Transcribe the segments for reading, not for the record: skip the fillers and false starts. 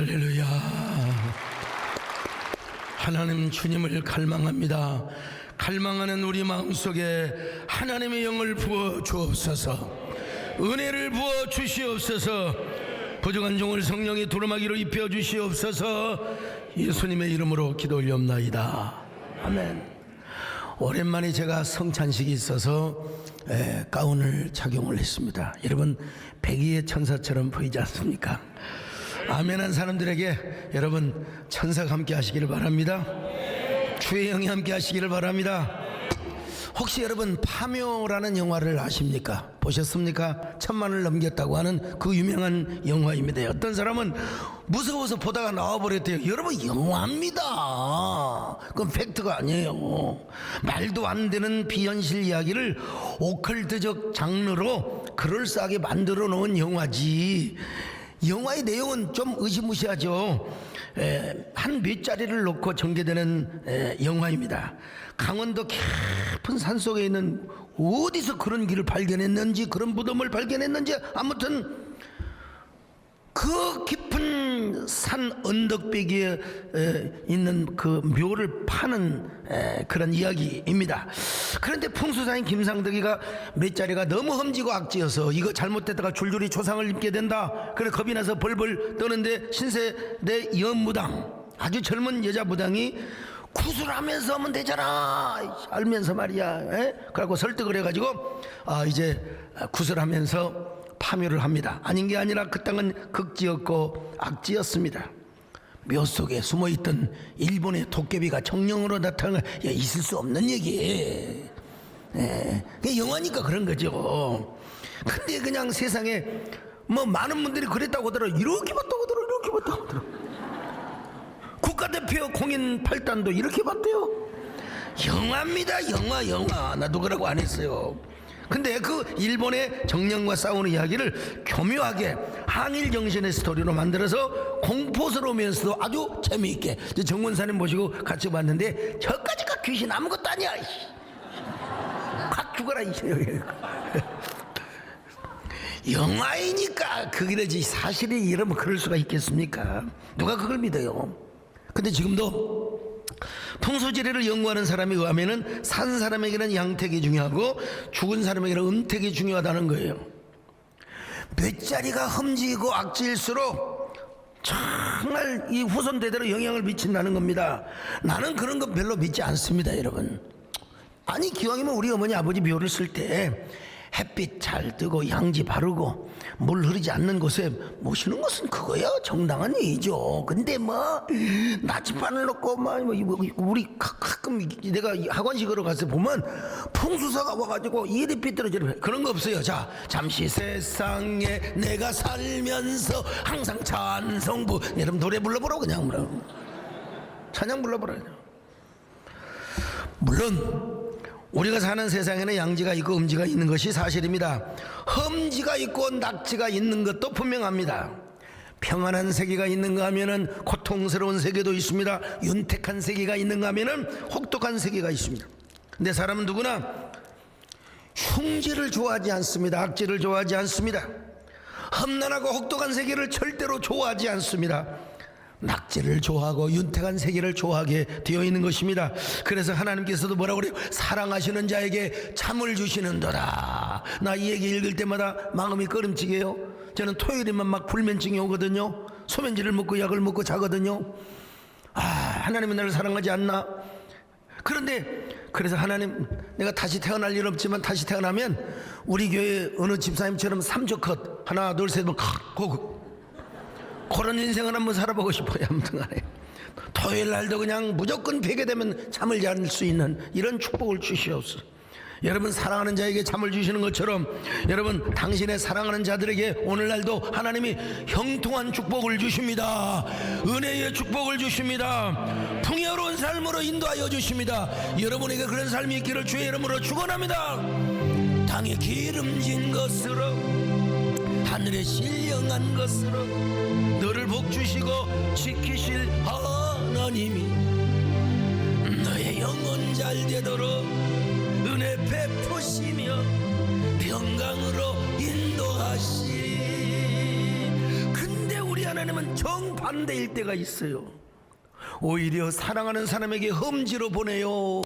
할렐루야. 하나님 주님을 갈망합니다. 갈망하는 우리 마음속에 하나님의 영을 부어 주옵소서. 은혜를 부어 주시옵소서. 부족한 종을 성령의 두루마기로 입혀 주시옵소서. 예수님의 이름으로 기도 올리옵나이다. 아멘. 오랜만에 제가 성찬식이 있어서 가운을 착용을 했습니다. 여러분, 백의의 천사처럼 보이지 않습니까? 아멘한 사람들에게 여러분 천사가 함께 하시기를 바랍니다. 주의 영이 함께 하시기를 바랍니다. 혹시 여러분 파묘라는 영화를 아십니까? 보셨습니까? 1000만을 넘겼다고 하는 그 유명한 영화입니다. 어떤 사람은 무서워서 보다가 나와버렸대요. 여러분, 영화입니다. 그건 팩트가 아니에요. 말도 안 되는 비현실 이야기를 오컬트적 장르로 그럴싸하게 만들어 놓은 영화지. 영화의 내용은 좀 의시무시하죠. 한 몇 자리를 놓고 전개되는 영화입니다. 강원도 깊은 산속에 있는 어디서 그런 길을 발견했는지, 그런 무덤을 발견했는지, 아무튼 그 깊은 산 언덕배기에 있는 그 묘를 파는 그런 이야기입니다. 그런데 풍수사인 김상덕이가 몇 자리가 너무 험지고 악지여서 이거 잘못됐다가 줄줄이 조상을 입게 된다. 그래 겁이 나서 벌벌 떠는데 신세대 연무당, 아주 젊은 여자 무당이 구슬하면서 하면 되잖아 알면서 말이야. 그래갖고 설득을 해가지고 이제 구슬하면서 파묘를 합니다. 아닌 게 아니라 그 땅은 극지였고 악지였습니다. 묘 속에 숨어있던 일본의 도깨비가 정령으로 나타나, 있을 수 없는 얘기. 그게 영화니까 그런 거죠. 근데 그냥 세상에 뭐 많은 분들이 그랬다고 하더라. 이렇게 봤다고 하더라. 이렇게 봤다고 하더라. 국가대표 공인 8단도 이렇게 봤대요. 영화입니다. 영화. 나도 그러고 안 했어요. 근데 그 일본의 정령과 싸우는 이야기를 교묘하게 항일 정신의 스토리로 만들어서 공포스러우면서도 아주 재미있게, 정문사님 모시고 같이 봤는데 저까지가 귀신 아무것도 아니야. 확 죽어라. 영화이니까 그게지 사실이 이러면 그럴 수가 있겠습니까? 누가 그걸 믿어요? 근데 지금도 풍수지리를 연구하는 사람에 의하면은 산 사람에게는 양택이 중요하고 죽은 사람에게는 음택이 중요하다는 거예요. 몇 자리가 험지이고 악지일수록 정말 이 후손 대대로 영향을 미친다는 겁니다. 나는 그런 거 별로 믿지 않습니다, 여러분. 아니, 기왕이면 우리 어머니 아버지 묘를 쓸 때 햇빛 잘 뜨고 양지 바르고 물 흐르지 않는 곳에 모시는 것은 그거야 정당한 얘기죠. 근데 뭐 나침반을 넣고 우리 가끔 내가 학원식으로 가서 보면 풍수사가 와가지고 일이 삐뚤어지는 그런 거 없어요. 자, 잠시 세상에 내가 살면서 항상 찬성부. 여러분 노래 불러보라고. 그냥 찬양 불러보라. 물론 우리가 사는 세상에는 양지가 있고 음지가 있는 것이 사실입니다. 험지가 있고 낙지가 있는 것도 분명합니다. 평안한 세계가 있는가 하면은 고통스러운 세계도 있습니다. 윤택한 세계가 있는가 하면은 혹독한 세계가 있습니다. 근데 사람은 누구나 흉지를 좋아하지 않습니다. 악지를 좋아하지 않습니다. 험난하고 혹독한 세계를 절대로 좋아하지 않습니다. 낙지를 좋아하고 윤택한 세계를 좋아하게 되어 있는 것입니다. 그래서 하나님께서도 뭐라고 그래요? 사랑하시는 자에게 잠을 주시는도다. 나 이 얘기 읽을 때마다 마음이 꺼름직해요. 저는 토요일에만 막 불면증이 오거든요. 소면제를 먹고 약을 먹고 자거든요. 하나님은 나를 사랑하지 않나? 그런데 그래서 하나님, 내가 다시 태어날 일 없지만 다시 태어나면 우리 교회 어느 집사님처럼 3조 컷 하나 둘 셋 그런 인생을 한번 살아보고 싶어요. 아무튼 간에 토요일 날도 그냥 무조건 베게 되면 잠을 잘 수 있는 이런 축복을 주시옵소서. 여러분, 사랑하는 자에게 잠을 주시는 것처럼 여러분, 당신의 사랑하는 자들에게 오늘날도 하나님이 형통한 축복을 주십니다. 은혜의 축복을 주십니다. 풍요로운 삶으로 인도하여 주십니다. 여러분에게 그런 삶이 있기를 주의 이름으로 축원합니다. 땅에 기름진 것으로 하늘에 신령한 것으로 너를 복주시고 지키실 하나님이 너의 영혼 잘 되도록 은혜 베푸시며 평강으로 인도하시. 근데 우리 하나님은 정반대일 때가 있어요. 오히려 사랑하는 사람에게 험지로 보내요.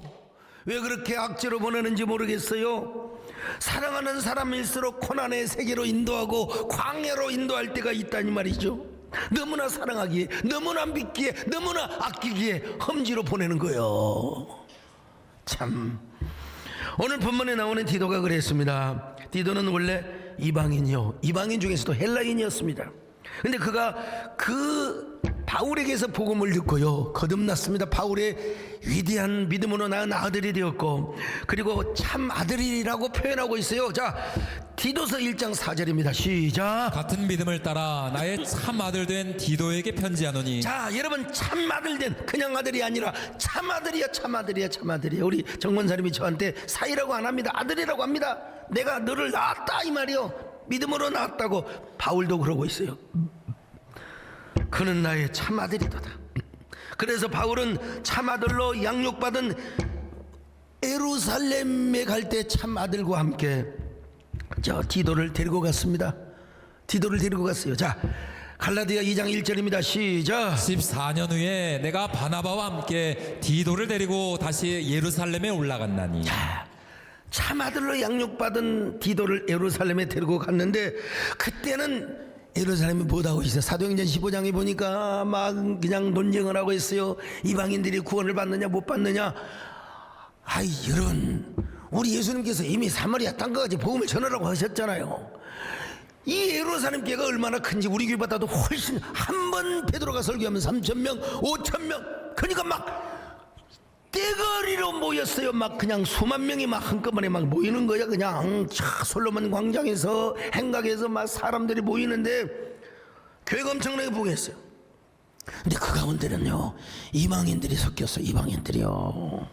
왜 그렇게 악재로 보내는지 모르겠어요. 사랑하는 사람일수록 고난의 세계로 인도하고 광야로 인도할 때가 있다니 말이죠. 너무나 사랑하기에, 너무나 믿기에, 너무나 아끼기에 험지로 보내는 거예요. 참, 오늘 본문에 나오는 디도가 그랬습니다. 디도는 원래 이방인이요, 이방인 중에서도 헬라인이었습니다. 근데 그가 그 바울에게서 복음을 듣고요, 거듭났습니다. 바울의 위대한 믿음으로 낳은 아들이 되었고, 그리고 참 아들이라고 표현하고 있어요. 자, 디도서 1장 4절입니다. 시작. 같은 믿음을 따라 나의 참 아들 된 디도에게 편지하노니. 자, 여러분, 참 아들 된, 그냥 아들이 아니라 참 아들이야, 참 아들이야, 참 아들이야. 우리 정권사님이 저한테 사이라고 안 합니다. 아들이라고 합니다. 내가 너를 낳았다 이 말이요. 믿음으로 낳았다고. 바울도 그러고 있어요. 그는 나의 참 아들이도다. 그래서 바울은 참 아들로 양육받은 예루살렘에 갈 때 참 아들과 함께 저 디도를 데리고 갔습니다. 디도를 데리고 갔어요. 자, 갈라디아 2장 1절입니다. 시작. 14년 후에 내가 바나바와 함께 디도를 데리고 다시 예루살렘에 올라갔나니. 참 아들로 양육받은 디도를 예루살렘에 데리고 갔는데, 그때는 예루살렘이 못하고 있어요. 사도행전 15장에 보니까 막 그냥 논쟁을 하고 있어요. 이방인들이 구원을 받느냐 못 받느냐. 아이, 여러분, 우리 예수님께서 이미 사마리아 땅까지 복음을 전하라고 하셨잖아요. 이 예루살렘 교회가 얼마나 큰지 우리 교회보다도 훨씬, 한 번 베드로가 설교하면 3,000명 5,000명, 그러니까 막 떼거리로 모였어요. 막 그냥 수만 명이 막 한꺼번에 막 모이는 거야. 그냥 솔로몬 광장에서 행각에서 막 사람들이 모이는데 교회가 엄청나게 부흥했어요. 근데 그 가운데는요, 이방인들이 섞였어요. 이방인들이요.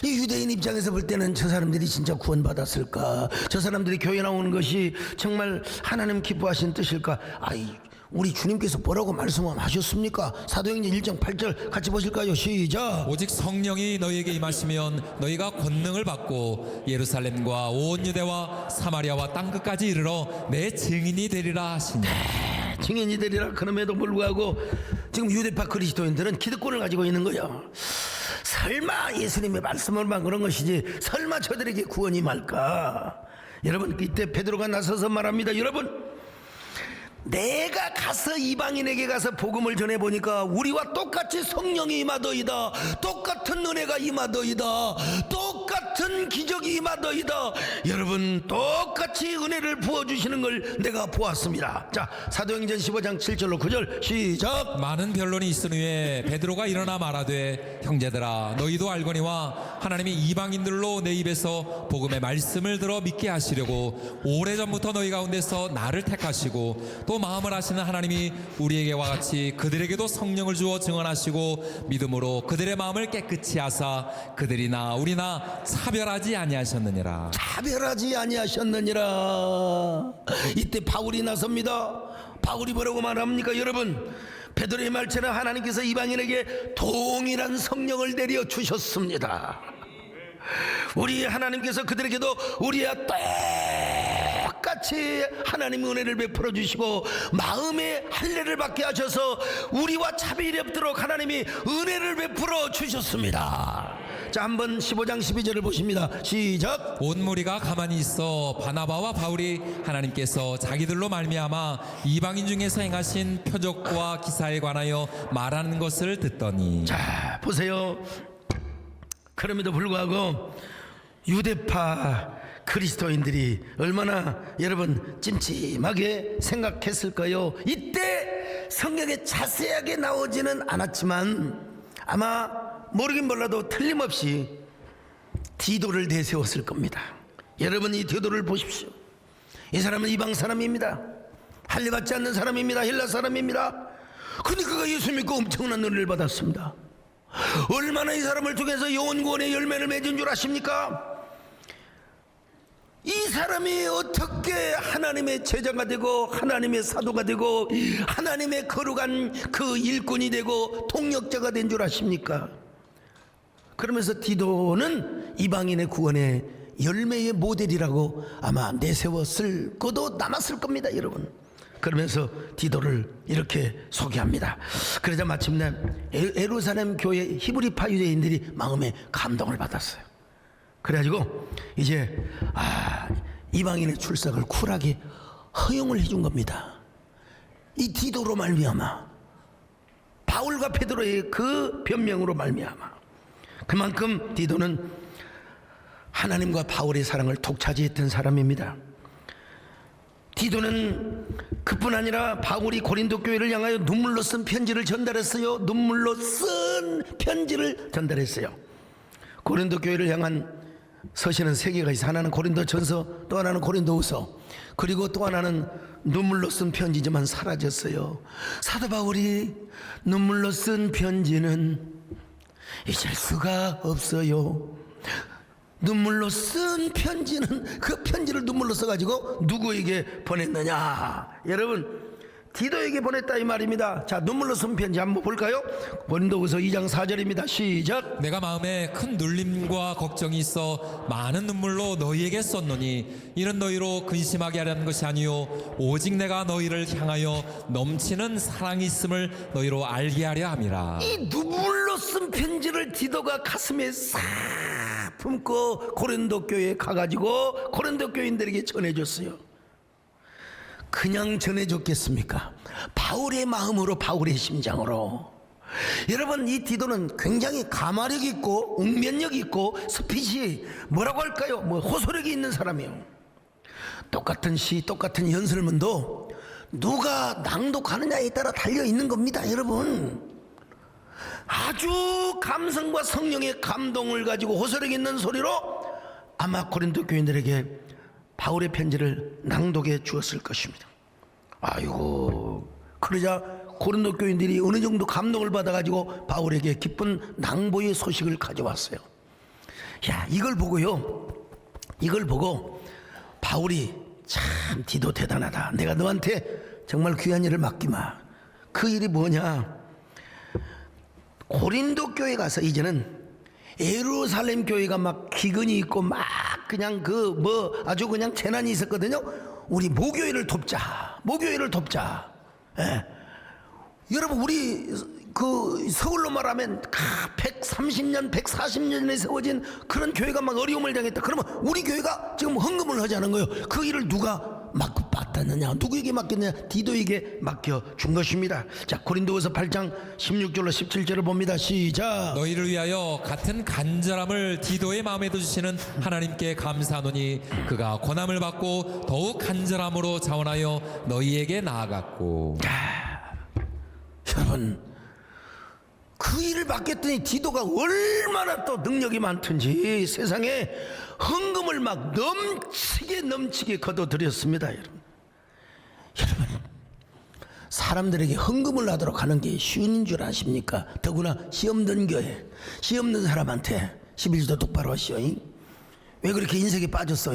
이 유대인 입장에서 볼 때는 저 사람들이 진짜 구원받았을까, 저 사람들이 교회 나오는 것이 정말 하나님 기뻐하신 뜻일까. 아이, 우리 주님께서 뭐라고 말씀하셨습니까? 사도행전 1장 8절 같이 보실까요? 시작. 오직 성령이 너희에게 임하시면 너희가 권능을 받고 예루살렘과 온 유대와 사마리아와 땅끝까지 이르러 내 증인이 되리라 하시니. 증인이 되리라. 그럼에도 불구하고 지금 유대파 그리스도인들은 기득권을 가지고 있는 거예요. 설마 예수님의 말씀을만 그런 것이지, 설마 저들에게 구원이 임할까? 여러분, 이때 베드로가 나서서 말합니다. 여러분, 내가 가서 이방인에게 가서 복음을 전해보니까 우리와 똑같이 성령이 임하더이다, 똑같은 은혜가 임하더이다, 똑같은 기적이 임하더이다. 여러분, 똑같이 은혜를 부어주시는 걸 내가 보았습니다. 자, 사도행전 15장 7절로 9절 시작. 많은 변론이 있은 후에 베드로가 일어나 말하되, 형제들아 너희도 알거니와 하나님이 이방인들로 내 입에서 복음의 말씀을 들어 믿게 하시려고 오래전부터 너희 가운데서 나를 택하시고 또 마음을 하시는 하나님이 우리에게와 같이 그들에게도 성령을 주어 증언하시고 믿음으로 그들의 마음을 깨끗이 하사 그들이나 우리나 차별하지 아니하셨느니라. 차별하지 아니하셨느니라. 이때 바울이 나섭니다. 바울이 뭐라고 말합니까? 여러분, 베드로의 말처럼 하나님께서 이방인에게 동일한 성령을 내려 주셨습니다. 우리 하나님께서 그들에게도 우리와 똑같이 하나님의 은혜를 베풀어 주시고 마음의 할례를 받게 하셔서 우리와 차별이 없도록 하나님이 은혜를 베풀어 주셨습니다. 자, 한번 15장 12절을 보십니다. 시작. 온 무리가 가만히 있어 바나바와 바울이 하나님께서 자기들로 말미암아 이방인 중에서 행하신 표적과 기사에 관하여 말하는 것을 듣더니. 자, 보세요. 그럼에도 불구하고 유대파 그리스도인들이 얼마나 여러분 찜찜하게 생각했을까요? 이때 성경에 자세하게 나오지는 않았지만 아마 모르긴 몰라도 틀림없이 디도를 내세웠을 겁니다. 여러분, 이 디도를 보십시오. 이 사람은 이방 사람입니다. 할례 받지 않는 사람입니다. 헬라 사람입니다. 근데 그가 예수 믿고 엄청난 은혜를 받았습니다. 얼마나 이 사람을 통해서 영혼구원의 열매를 맺은 줄 아십니까? 이 사람이 어떻게 하나님의 제자가 되고 하나님의 사도가 되고 하나님의 거룩한 그 일꾼이 되고 통역자가 된 줄 아십니까? 그러면서 디도는 이방인의 구원의 열매의 모델이라고 아마 내세웠을 것도 남았을 겁니다. 여러분, 그러면서 디도를 이렇게 소개합니다. 그러자 마침내 예루살렘 교회 히브리파 유대인들이 마음에 감동을 받았어요. 그래가지고 이제 이방인의 출석을 쿨하게 허용을 해준 겁니다. 이 디도로 말미암아, 바울과 베드로의 그 변명으로 말미암아, 그만큼 디도는 하나님과 바울의 사랑을 독차지했던 사람입니다. 디도는 그뿐 아니라 바울이 고린도 교회를 향하여 눈물로 쓴 편지를 전달했어요. 눈물로 쓴 편지를 전달했어요. 고린도 교회를 향한 서신은 3개가 있어요. 하나는 고린도전서, 또 하나는 고린도후서, 그리고 또 하나는 눈물로 쓴 편지지만 사라졌어요. 사도 바울이 눈물로 쓴 편지는 잊을 수가 없어요. 눈물로 쓴 편지는, 그 편지를 눈물로 써가지고 누구에게 보냈느냐? 여러분, 디도에게 보냈다 이 말입니다. 자, 눈물로 쓴 편지 한번 볼까요? 고린도후서 2장 4절입니다. 시작. 내가 마음에 큰 눌림과 걱정이 있어 많은 눈물로 너희에게 썼노니 이는 너희로 근심하게 하려는 것이 아니요 오직 내가 너희를 향하여 넘치는 사랑이 있음을 너희로 알게 하려 함이라. 이 눈물로 쓴 편지를 디도가 가슴에 싹 품고 고린도 교회에 가가지고 고린도 교인들에게 전해줬어요. 그냥 전해줬겠습니까? 바울의 마음으로, 바울의 심장으로. 여러분, 이 디도는 굉장히 가마력 있고 웅변력 있고 스피치, 뭐라고 할까요? 호소력이 있는 사람이에요. 똑같은 시, 똑같은 연설문도 누가 낭독하느냐에 따라 달려있는 겁니다. 여러분, 아주 감성과 성령의 감동을 가지고 호소력 있는 소리로 아마 고린도 교인들에게 바울의 편지를 낭독해 주었을 것입니다. 아이고, 그러자 고린도 교인들이 어느 정도 감동을 받아가지고 바울에게 기쁜 낭보의 소식을 가져왔어요. 야, 이걸 보고 바울이 참 디도 대단하다. 내가 너한테 정말 귀한 일을 맡기마. 그 일이 뭐냐? 고린도 교회 가서 이제는 예루살렘 교회가 막 기근이 있고 막 그냥 아주 그냥 재난이 있었거든요. 우리 모교회를 돕자. 예. 여러분, 우리 그 서울로 말하면 130년 140년에 세워진 그런 교회가 막 어려움을 당했다. 그러면 우리 교회가 지금 헌금을 하자는 거예요. 그 일을 누가 맡았느냐? 누구에게 맡겼느냐? 디도에게 맡겨준 것입니다. 자, 고린도후서 8장 16절로 17절을 봅니다. 시작. 너희를 위하여 같은 간절함을 디도의 마음에도 주시는 하나님께 감사하노니 그가 권함을 받고 더욱 간절함으로 자원하여 너희에게 나아갔고. 여러분, 그 일을 맡겼더니 디도가 얼마나 또 능력이 많든지 세상에 헌금을 막 넘치게 거둬들였습니다. 여러분, 사람들에게 헌금을 하도록 하는 게 쉬운 줄 아십니까? 더구나 시험 든 교회, 시험 든 사람한테 11조도 똑바로 하시오. 왜 그렇게 인색에 빠졌어?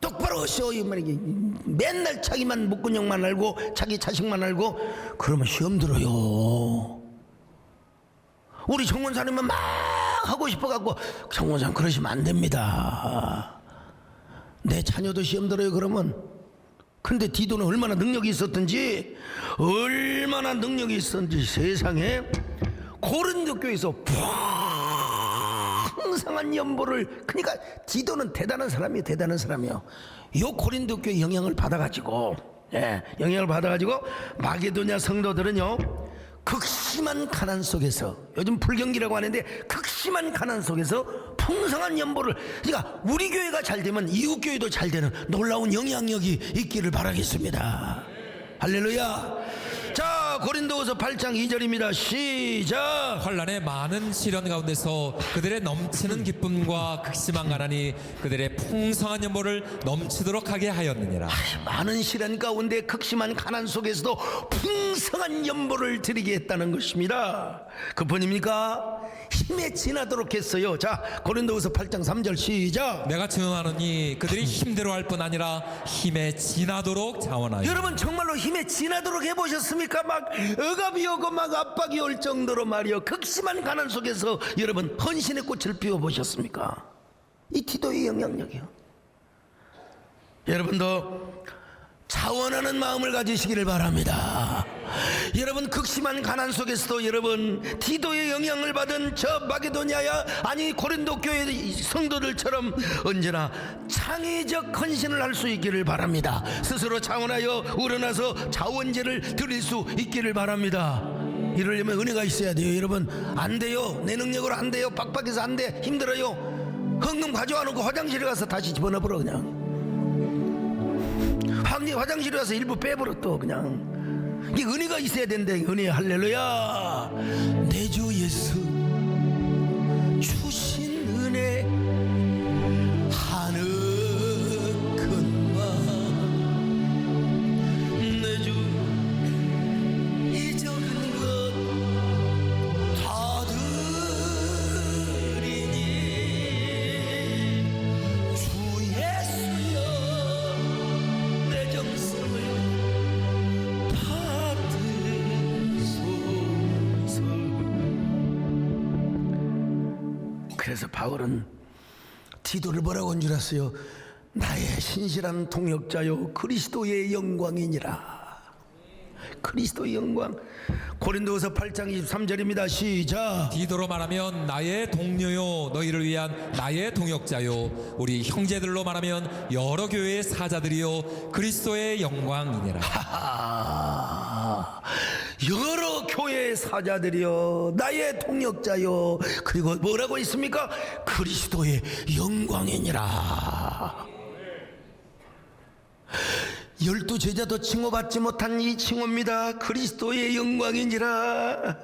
똑바로 하시오. 맨날 자기만 목근형만 알고 자기 자식만 알고 그러면 시험 들어요. 우리 정원사님은 막 하고 싶어갖고, 정원사님 그러시면 안 됩니다. 내 자녀도 시험 들어요 그러면. 근데 디도는 얼마나 능력이 있었던지 세상에 고린도 교회에서 풍성한 연보를, 그러니까 디도는 대단한 사람이에요. 요 고린도 교회 영향을 받아가지고 마게도냐 성도들은요, 극심한 가난 속에서, 요즘 불경기라고 하는데 극심한 가난 속에서 풍성한 연보를, 그러니까 우리 교회가 잘 되면 이웃 교회도 잘 되는 놀라운 영향력이 있기를 바라겠습니다. 할렐루야. 자, 고린도후서 8장 2절입니다. 시작. 환난의 많은 시련 가운데서 그들의 넘치는 기쁨과 극심한 가난이 그들의 풍성한 연보를 넘치도록 하게 하였느니라. 많은 시련 가운데 극심한 가난 속에서도 풍성한 연보를 드리게 했다는 것입니다. 그뿐입니까? 힘에 지나도록 했어요. 자, 고린도후서 8장 3절 시작. 내가 증언하노니 그들이 힘대로 할 뿐 아니라 힘에 지나도록 자원하여. 여러분, 정말로 힘에 지나도록 해보셨습니까? 막 억압이 오고 막 압박이 올 정도로 말이요, 극심한 가난 속에서 여러분 헌신의 꽃을 피워보셨습니까? 이 디도의 영향력이요. 여러분도 자원하는 마음을 가지시기를 바랍니다. 여러분, 극심한 가난 속에서도 여러분 디도의 영향을 받은 저 마게도냐야, 아니 고린도 교회 성도들처럼 언제나 창의적 헌신을 할 수 있기를 바랍니다. 스스로 자원하여 우러나서 자원제를 드릴 수 있기를 바랍니다. 이러려면 은혜가 있어야 돼요. 여러분, 안 돼요. 내 능력으로 안 돼요. 빡빡해서 안 돼. 힘들어요. 헌금 가져와 놓고 화장실에 가서 다시 집어넣어버려. 그냥 화장실에 가서 일부 빼버려. 또 그냥 이게 은혜가 있어야 된대. 은혜. 할렐루야. 내 주 예수 주신 은혜 하늘큰 마, 내 주 잊어간 것 다 드리니 주 예수여 내 정성을 받으소서. 그래서 바울은 디도를 뭐라고 한 줄 아세요? 나의 신실한 동역자요 그리스도의 영광이니라. 그리스도의 영광. 고린도후서 8장 23절입니다. 시작. 디도로 말하면 나의 동료요 너희를 위한 나의 동역자요 우리 형제들로 말하면 여러 교회의 사자들이요 그리스도의 영광이니라. 하하. 여러 교회의 사자들이요 나의 동역자요, 그리고 뭐라고 있습니까? 그리스도의 영광이니라. 12 제자도 칭호받지 못한 이 칭호입니다. 그리스도의 영광이니라.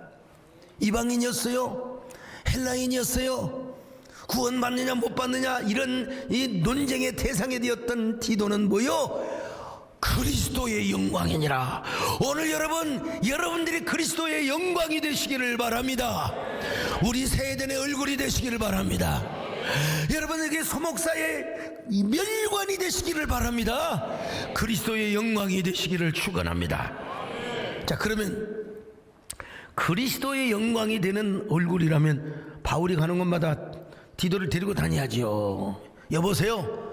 이방인이었어요? 헬라인이었어요? 구원받느냐 못 받느냐 이런 이 논쟁의 대상이 되었던 디도는 뭐요? 그리스도의 영광이니라. 오늘 여러분들이 그리스도의 영광이 되시기를 바랍니다. 우리 세대의 얼굴이 되시기를 바랍니다. 여러분에게 소목사의 멸관이 되시기를 바랍니다. 그리스도의 영광이 되시기를 축원합니다. 자, 그러면 그리스도의 영광이 되는 얼굴이라면 바울이 가는 곳마다 디도를 데리고 다녀야지요. 여보세요,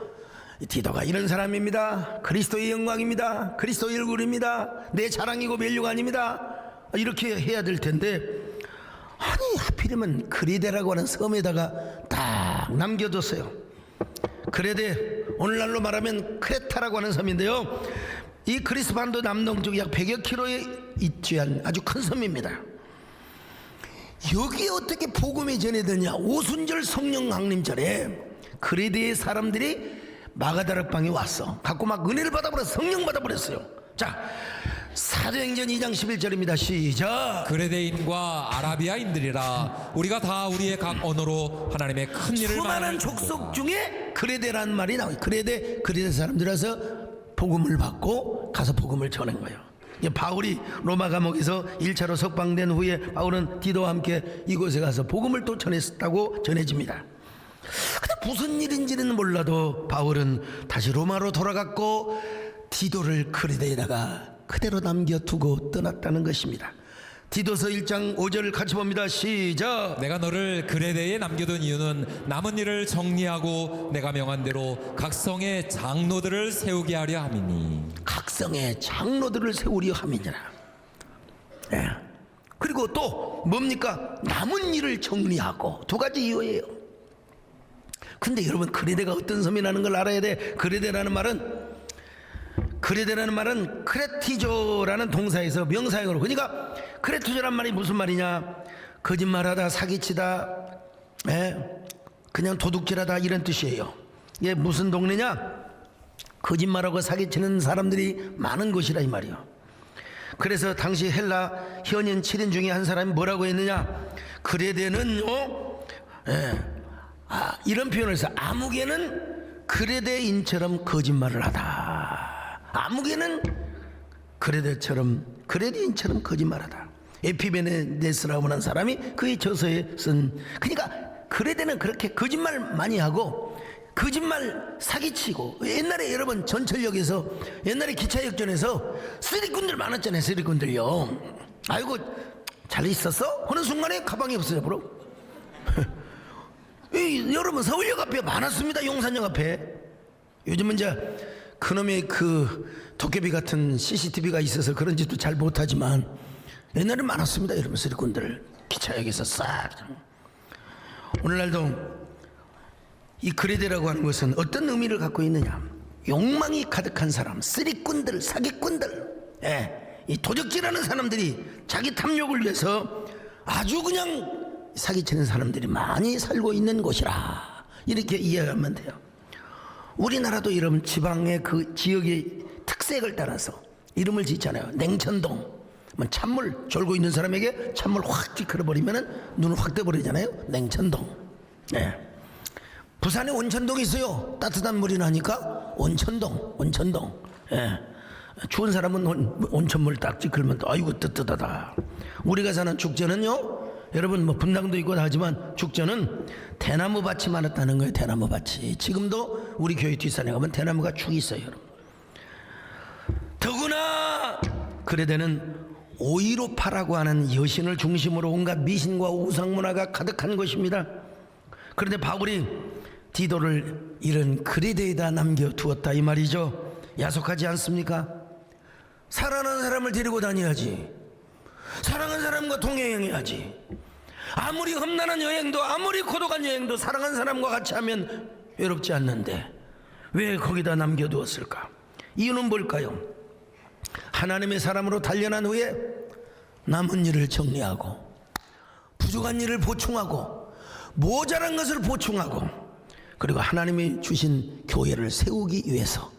디도가 이런 사람입니다. 그리스도의 영광입니다. 그리스도의 얼굴입니다. 내 자랑이고 멸류가 아닙니다. 이렇게 해야 될 텐데, 아니 하필이면 그레데라고 하는 섬에다가 딱 남겨뒀어요. 그레데, 오늘날로 말하면 크레타라고 하는 섬인데요, 이 그리스 반도 남동쪽 약 100여 킬로에 위치한 아주 큰 섬입니다. 여기에 어떻게 복음이 전해되냐? 오순절 성령 강림절에 그레데의 사람들이 마가다락방에 왔어. 갖고 막 은혜를 받아버렸어. 성령 받아버렸어요. 자, 사도행전 2장 11절입니다. 시작. 그레데인과 아라비아인들이라 우리가 다 우리의 각 언어로 하나님의 큰 일을 수많은 족속 중에 그레데라는 말이 나와요. 그레데 사람들이라서 복음을 받고 가서 복음을 전한 거예요. 바울이 로마 감옥에서 1차로 석방된 후에 바울은 디도와 함께 이곳에 가서 복음을 또 전했다고 전해집니다. 근데 무슨 일인지는 몰라도 바울은 다시 로마로 돌아갔고 디도를 그레데에다가 그대로 남겨두고 떠났다는 것입니다. 디도서 1장 5절을 같이 봅니다. 시작. 내가 너를 그레데에 남겨둔 이유는 남은 일을 정리하고 내가 명한 대로 각성의 장로들을 세우게 하려 함이니. 각성의 장로들을 세우려 함이니라. 네. 그리고 또 뭡니까? 남은 일을 정리하고. 두 가지 이유예요. 근데 여러분, 그레데가 어떤 섬이라는 걸 알아야 돼. 그레데라는 말은 크레티조라는 동사에서 명사형으로, 그러니까 크레티조란 말이 무슨 말이냐? 거짓말하다, 사기치다, 그냥 도둑질하다, 이런 뜻이에요. 이게 무슨 동네냐? 거짓말하고 사기치는 사람들이 많은 곳이라 이 말이요. 그래서 당시 헬라 현인 7인 중에 한 사람이 뭐라고 했느냐? 그레데는요, 이런 표현을 해서 아무개는 그레데인처럼 거짓말을 하다. 아무개는 그레데인처럼 거짓말하다. 에피베네데스라고 하는 사람이 그의 저서에 쓴. 그러니까 그레데는 그렇게 거짓말 많이 하고 거짓말 사기치고. 옛날에 여러분 전철역에서, 옛날에 기차역전에서 쓰리꾼들 많았잖아요. 쓰리꾼들요. 아이고 잘 있었어? 하는 순간에 가방이 없어져 버려. 여러분 서울역 앞에 많았습니다. 용산역 앞에. 요즘은 이제 그놈의 그 도깨비 같은 CCTV가 있어서 그런지도 잘 못하지만 옛날에 많았습니다. 여러분 쓰리꾼들 기차역에서 싹. 오늘날도 이 그레데라고 하는 것은 어떤 의미를 갖고 있느냐, 욕망이 가득한 사람, 쓰리꾼들, 사기꾼들, 이 도적질하는 사람들이 자기 탐욕을 위해서 아주 그냥 사기치는 사람들이 많이 살고 있는 곳이라, 이렇게 이해하면 돼요. 우리나라도 이런 지방의 그 지역의 특색을 따라서 이름을 짓잖아요. 냉천동. 찬물 졸고 있는 사람에게 찬물 확 찌그러버리면 눈을 확 떠버리잖아요. 냉천동. 부산에 온천동이 있어요. 따뜻한 물이 나니까 온천동. 추운 사람은 온천물 딱 찌그러면 또 아이고 뜨뜻하다. 우리가 사는 축제는요, 여러분 뭐 분당도 있고 다 하지만 축제는 대나무 밭이 많았다는 거예요. 대나무 밭이. 지금도 우리 교회 뒷산에 가면 대나무가 축 있어요, 여러분. 더구나 그레데는 오이로파라고 하는 여신을 중심으로 온갖 미신과 우상 문화가 가득한 것입니다. 그런데 바울이 디도를 이런 그레데에다 남겨두었다 이 말이죠. 야속하지 않습니까? 사랑하는 사람을 데리고 다녀야지. 사랑하는 사람과 동행해야지. 아무리 험난한 여행도, 아무리 고독한 여행도 사랑하는 사람과 같이 하면 외롭지 않는데 왜 거기다 남겨두었을까? 이유는 뭘까요? 하나님의 사람으로 단련한 후에 남은 일을 정리하고, 부족한 일을 보충하고, 모자란 것을 보충하고, 그리고 하나님이 주신 교회를 세우기 위해서,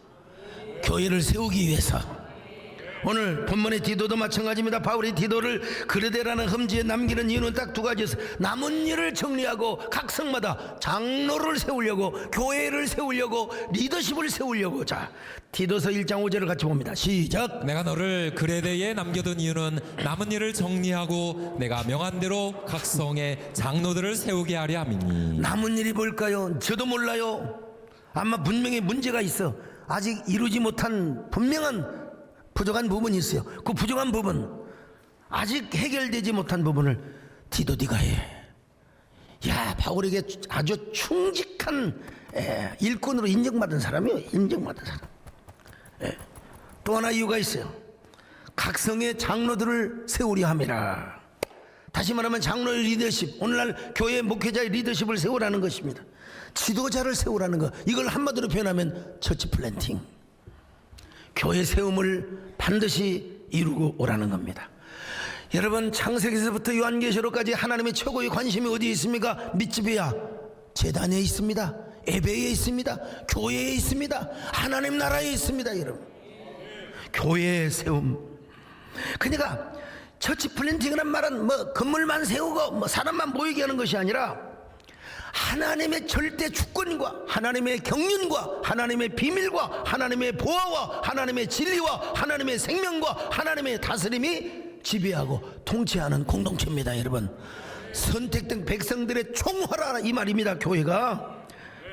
오늘 본문의 디도도 마찬가지입니다. 바울이 디도를 그레데라는 험지에 남기는 이유는 딱 두 가지였어요. 남은 일을 정리하고 각 성마다 장로를 세우려고, 교회를 세우려고, 리더십을 세우려고. 자, 디도서 1장 5절을 같이 봅니다. 시작. 내가 너를 그레데에 남겨둔 이유는 남은 일을 정리하고 내가 명한 대로 각 성에 장로들을 세우게 하려 함이니. 남은 일이 뭘까요? 저도 몰라요. 아마 분명히 문제가 있어. 아직 이루지 못한 분명한 부족한 부분이 있어요. 그 부족한 부분, 아직 해결되지 못한 부분을 디도 네가 해. 야, 바울에게 아주 충직한 일꾼으로 인정받은 사람이에요. 인정받은 사람. 또 하나 이유가 있어요. 각성의 장로들을 세우려 함이라. 다시 말하면 장로의 리더십, 오늘날 교회 목회자의 리더십을 세우라는 것입니다. 지도자를 세우라는 것, 이걸 한마디로 표현하면 처치 플랜팅, 교회 세움을 반드시 이루고 오라는 겁니다. 여러분, 창세기에서부터 요한계시록까지 하나님의 최고의 관심이 어디에 있습니까? 밑집이야. 제단에 있습니다. 예배에 있습니다. 교회에 있습니다. 하나님 나라에 있습니다. 여러분, 교회의 세움. 그러니까 처치 플랜팅이란 말은 뭐 건물만 세우고 뭐 사람만 모이게 하는 것이 아니라 하나님의 절대 주권과 하나님의 경륜과 하나님의 비밀과 하나님의 보호와 하나님의 진리와 하나님의 생명과 하나님의 다스림이 지배하고 통치하는 공동체입니다. 여러분, 선택된 백성들의 총화라 이 말입니다. 교회가.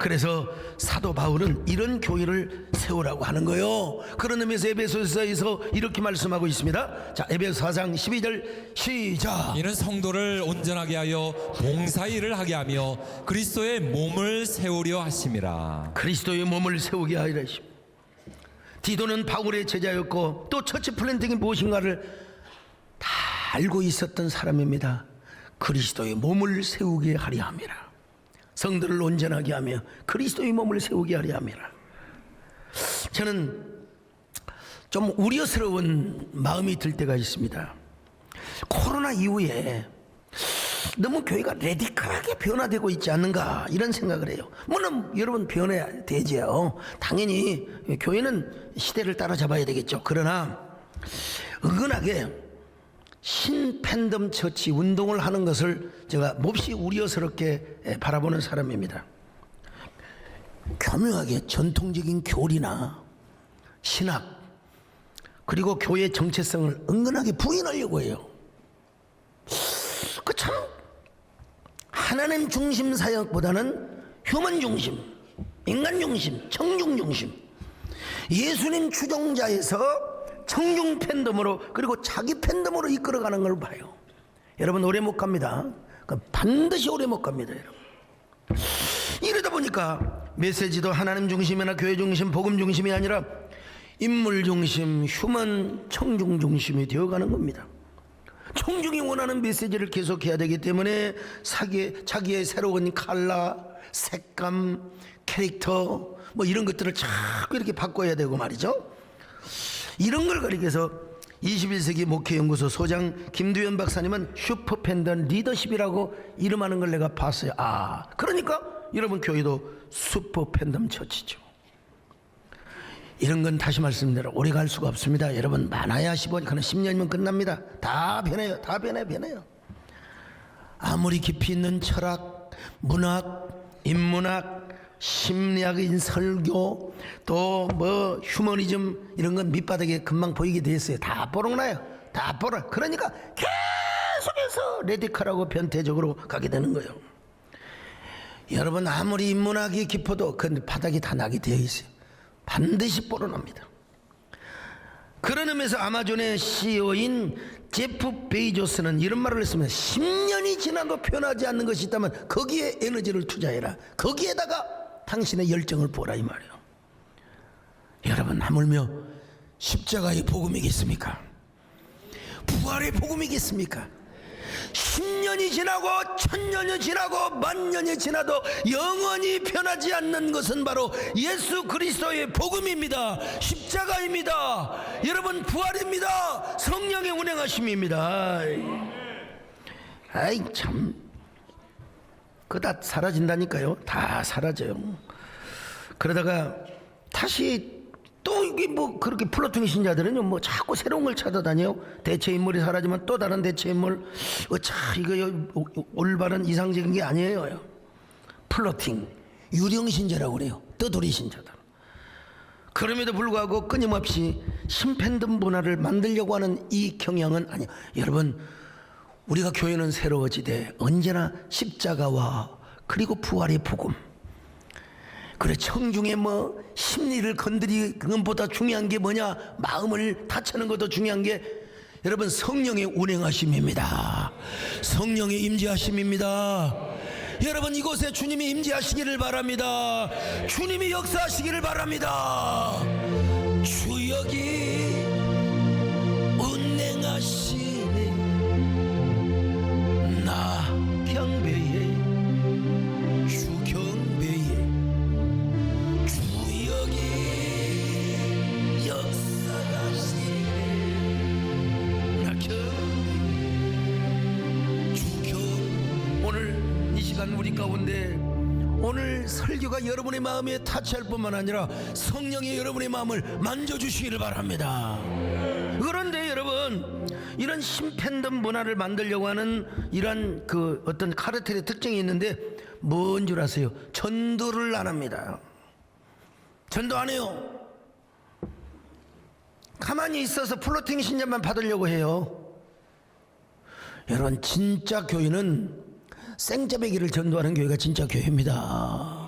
그래서 사도 바울은 이런 교회를 세우라고 하는 거예요. 그런 의미에서 에베소서에서 이렇게 말씀하고 있습니다. 자, 에베소 4장 12절 시작. 이는 성도를 온전하게 하여 봉사일을 하게 하며 그리스도의 몸을 세우려 하심이라. 그리스도의 몸을 세우게 하리라. 디도는 바울의 제자였고 또 처치 플랜팅이 무엇인가를 다 알고 있었던 사람입니다. 그리스도의 몸을 세우게 하려 함이라. 성도를 온전하게 하며 그리스도의 몸을 세우게 하려 함이라. 저는 좀 우려스러운 마음이 들 때가 있습니다. 코로나 이후에 너무 교회가 레디컬하게 변화되고 있지 않는가 이런 생각을 해요. 물론 여러분 변해야 되지요. 당연히 교회는 시대를 따라잡아야 되겠죠. 그러나 은근하게 신팬덤 처치 운동을 하는 것을 제가 몹시 우려스럽게 바라보는 사람입니다. 교묘하게 전통적인 교리나 신학 그리고 교회의 정체성을 은근하게 부인하려고 해요. 그 참 하나님 중심 사역보다는 휴먼 중심, 인간 중심, 청중 중심, 예수님 추종자에서 청중 팬덤으로 그리고 자기 팬덤으로 이끌어가는 걸 봐요. 여러분 오래 못 갑니다. 반드시 오래 못 갑니다. 여러분. 이러다 보니까 메시지도 하나님 중심이나 교회 중심, 복음 중심이 아니라 인물 중심, 휴먼 청중 중심이 되어가는 겁니다. 청중이 원하는 메시지를 계속해야 되기 때문에 자기의 새로운 컬러, 색감, 캐릭터 뭐 이런 것들을 자꾸 이렇게 바꿔야 되고 말이죠. 이런 걸 가리켜서 21세기 목회연구소 소장 김두현 박사님은 슈퍼팬덤 리더십이라고 이름하는 걸 내가 봤어요. 그러니까 여러분 교회도 슈퍼팬덤 처치죠. 이런 건 다시 말씀드려 오래 갈 수가 없습니다. 여러분 많아야 15년이면 10년이면 끝납니다. 다 변해요. 다 변해요. 아무리 깊이 있는 철학, 문학, 인문학, 심리학인 설교, 또 뭐 휴머니즘 이런 건 밑바닥에 금방 보이게 돼 있어요. 다 뽀록나요. 다 뽀록. 그러니까 계속해서 레디컬하고 변태적으로 가게 되는 거예요. 여러분 아무리 인문학이 깊어도 그 바닥이 다 나게 되어 있어요. 반드시 뽀록납니다. 그런 의미에서 아마존의 CEO인 제프 베이조스는 이런 말을 했습니다. 10년이 지나도 변하지 않는 것이 있다면 거기에 에너지를 투자해라. 거기에다가 당신의 열정을 부어라 이 말이에요. 여러분 하물며 십자가의 복음이겠습니까? 부활의 복음이겠습니까? 10년이 지나고 1000년이 지나고 만년이 지나도 영원히 변하지 않는 것은 바로 예수 그리스도의 복음입니다. 십자가입니다. 여러분 부활입니다. 성령의 운행하심입니다. 아이 참 그거 다 사라진다니까요. 다 사라져요. 그러다가 다시 또 이게 뭐 그렇게 플로팅 신자들은요 뭐 자꾸 새로운 걸 찾아다녀요. 대체 인물이 사라지면 또 다른 대체 인물. 이거 올바른 이상적인 게 아니에요. 플로팅 유령 신자라고 그래요. 떠돌이 신자들. 그럼에도 불구하고 끊임없이 신팬덤 문화를 만들려고 하는 이 경향은 아니에요. 여러분 우리가 교회는 새로워지되 언제나 십자가와 그리고 부활의 복음, 그래 청중의 뭐 심리를 건드리는 것보다 중요한 게 뭐냐, 마음을 다치는 것도 중요한 게 여러분 성령의 운행하심입니다. 성령의 임재하심입니다. 여러분 이곳에 주님이 임재하시기를 바랍니다. 주님이 역사하시기를 바랍니다. 주역이 운행하시니 나 경배에 주 경배에 주역이 역사하시니 나 경배에 주 경. 오늘 이 시간 우리 가운데 오늘 설교가 여러분의 마음에 타치할 뿐만 아니라 성령이 여러분의 마음을 만져주시기를 바랍니다. 그런데 여러분 이런 신팬덤 문화를 만들려고 하는 이런 그 어떤 카르텔의 특징이 있는데 뭔 줄 아세요? 전도를 안 합니다. 전도 안 해요. 가만히 있어서 플로팅 신자만 받으려고 해요. 여러분 진짜 교회는 생짜배기를 전도하는 교회가 진짜 교회입니다.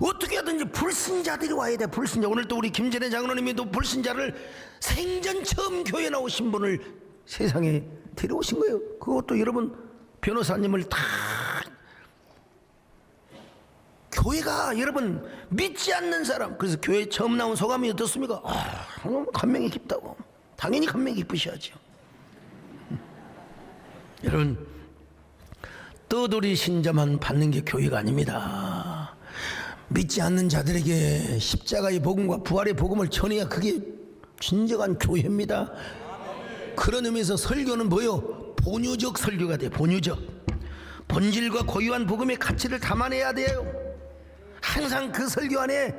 어떻게 하든지 불신자들이 와야 돼. 불신자. 오늘 또 우리 김전혜 장로님이 또 불신자를 생전 처음 교회 나오신 분을 세상에 데려오신 거예요. 그것도 여러분 변호사님을 다 교회가 여러분 믿지 않는 사람. 그래서 교회 처음 나온 소감이 어떻습니까? 너무 감명이 깊다고. 당연히 감명이 깊으셔야죠. 여러분 떠돌이 신자만 받는 게 교회가 아닙니다. 믿지 않는 자들에게 십자가의 복음과 부활의 복음을 전해야 그게 진정한 교회입니다. 그런 의미에서 설교는 뭐요? 본유적 설교가 돼요. 본유적. 본질과 고유한 복음의 가치를 담아내야 돼요. 항상 그 설교 안에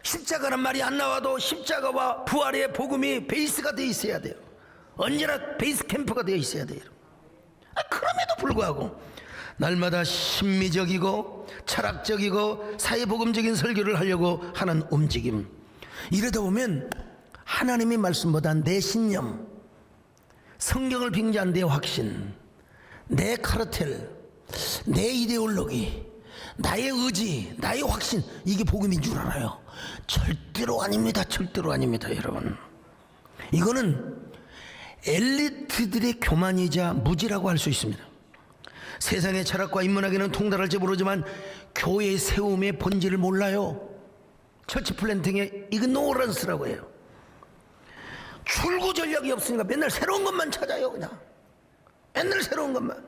십자가란 말이 안 나와도 십자가와 부활의 복음이 베이스가 되어 있어야 돼요. 언제나 베이스 캠프가 되어 있어야 돼요. 그럼에도 불구하고 날마다 심미적이고 철학적이고 사회복음적인 설교를 하려고 하는 움직임, 이러다 보면 하나님의 말씀보다 내 신념, 성경을 빙자한 내 확신, 내 카르텔, 내 이데올로기, 나의 의지, 나의 확신, 이게 복음인 줄 알아요. 절대로 아닙니다. 절대로 아닙니다. 여러분 이거는 엘리트들의 교만이자 무지라고 할 수 있습니다. 세상의 철학과 인문학에는 통달할지 모르지만 교회 세움의 본질을 몰라요. 처치 플랜팅의 이그노런스라고 해요. 출구 전략이 없으니까 맨날 새로운 것만 찾아요. 그냥 맨날 새로운 것만.